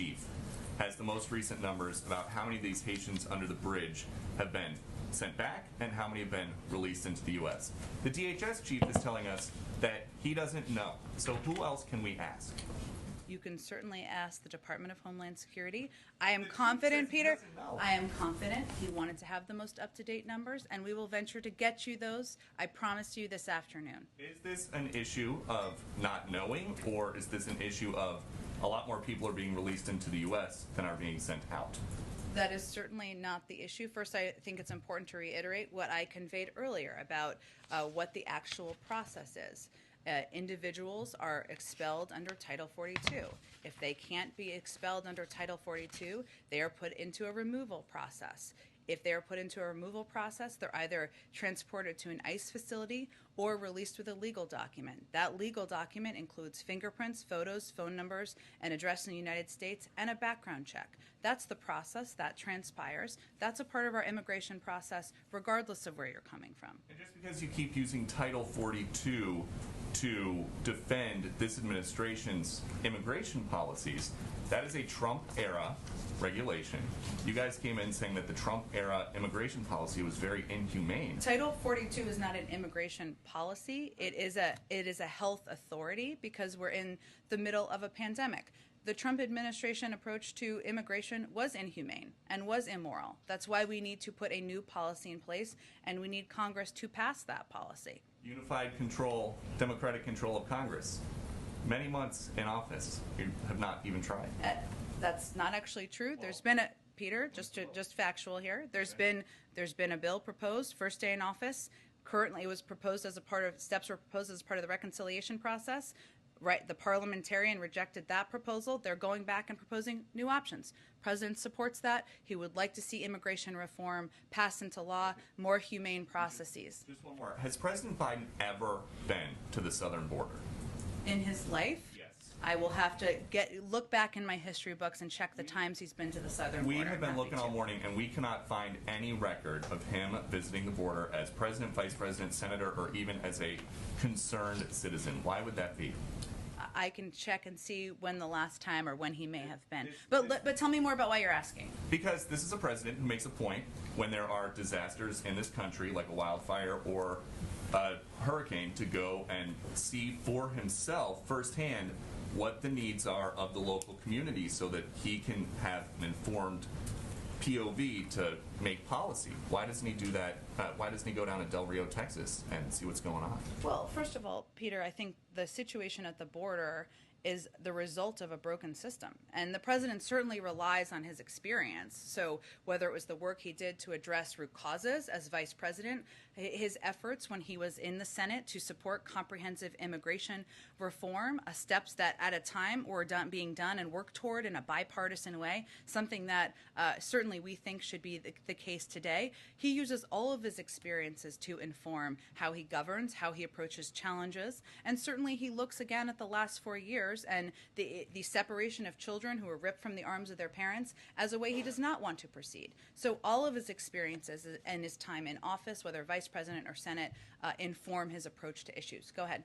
chief has the most recent numbers about how many of these Haitians under the bridge have been sent back and how many have been released into the U.S. The DHS chief is telling us that he doesn't know. So who else can we ask? You can certainly ask the Department of Homeland Security. I am confident, Peter. I am confident he wanted to have the most up-to-date numbers, and we will venture to get you those, I promise you, this afternoon. Is this an issue of not knowing, or is this an issue of a lot more people are being released into the U.S. than are being sent out? That is certainly not the issue. First, I think it's important to reiterate what I conveyed earlier about what the actual process is. Individuals are expelled under Title 42. If they can't be expelled under Title 42, they are put into a removal process. If they are put into a removal process, they're either transported to an ICE facility or released with a legal document. That legal document includes fingerprints, photos, phone numbers, an address in the United States, and a background check. That's the process that transpires. That's a part of our immigration process, regardless of where you're coming from. And just because you keep using Title 42 to defend this administration's immigration policies, that is a Trump-era regulation. You guys came in saying that the Trump-era immigration policy was very inhumane. Title 42 is not an immigration policy. It is a health authority because we're in the middle of a pandemic. The Trump administration approach to immigration was inhumane and was immoral. That's why we need to put a new policy in place, and we need Congress to pass that policy. Unified control, democratic control of Congress. Many months in office, you have not even tried. That's not actually true. There's been Peter, just factual here. There's been a bill proposed, first day in office. Currently, it was proposed as a part of steps were proposed as part of the reconciliation process. Right, the parliamentarian rejected that proposal. They're going back and proposing new options. President supports that. He would like to see immigration reform passed into law, more humane processes. Just one more. Has President Biden ever been to the southern border? In his life? Yes. I will have to look back in my history books and check the times he's been to the southern border. We have been looking all morning, and we cannot find any record of him visiting the border as president, vice president, senator, or even as a concerned citizen. Why would that be? I can check and see when the last time or when he may have been. But tell me more about why you're asking. Because this is a president who makes a point when there are disasters in this country, like a wildfire or a hurricane, to go and see for himself firsthand what the needs are of the local community so that he can have an informed POV to make policy. Why doesn't he do that? Why doesn't he go down to Del Rio, Texas and see what's going on? Well, first of all, Peter, I think the situation at the border is the result of a broken system. And the president certainly relies on his experience. So whether it was the work he did to address root causes as vice president, his efforts when he was in the Senate to support comprehensive immigration reform, steps that at a time were being done and worked toward in a bipartisan way, something that certainly we think should be the case today. He uses all of his experiences to inform how he governs, how he approaches challenges, and certainly he looks again at the last 4 years and the separation of children who were ripped from the arms of their parents as a way he does not want to proceed. So all of his experiences and his time in office, whether vice president or Senate, inform his approach to issues. Go ahead.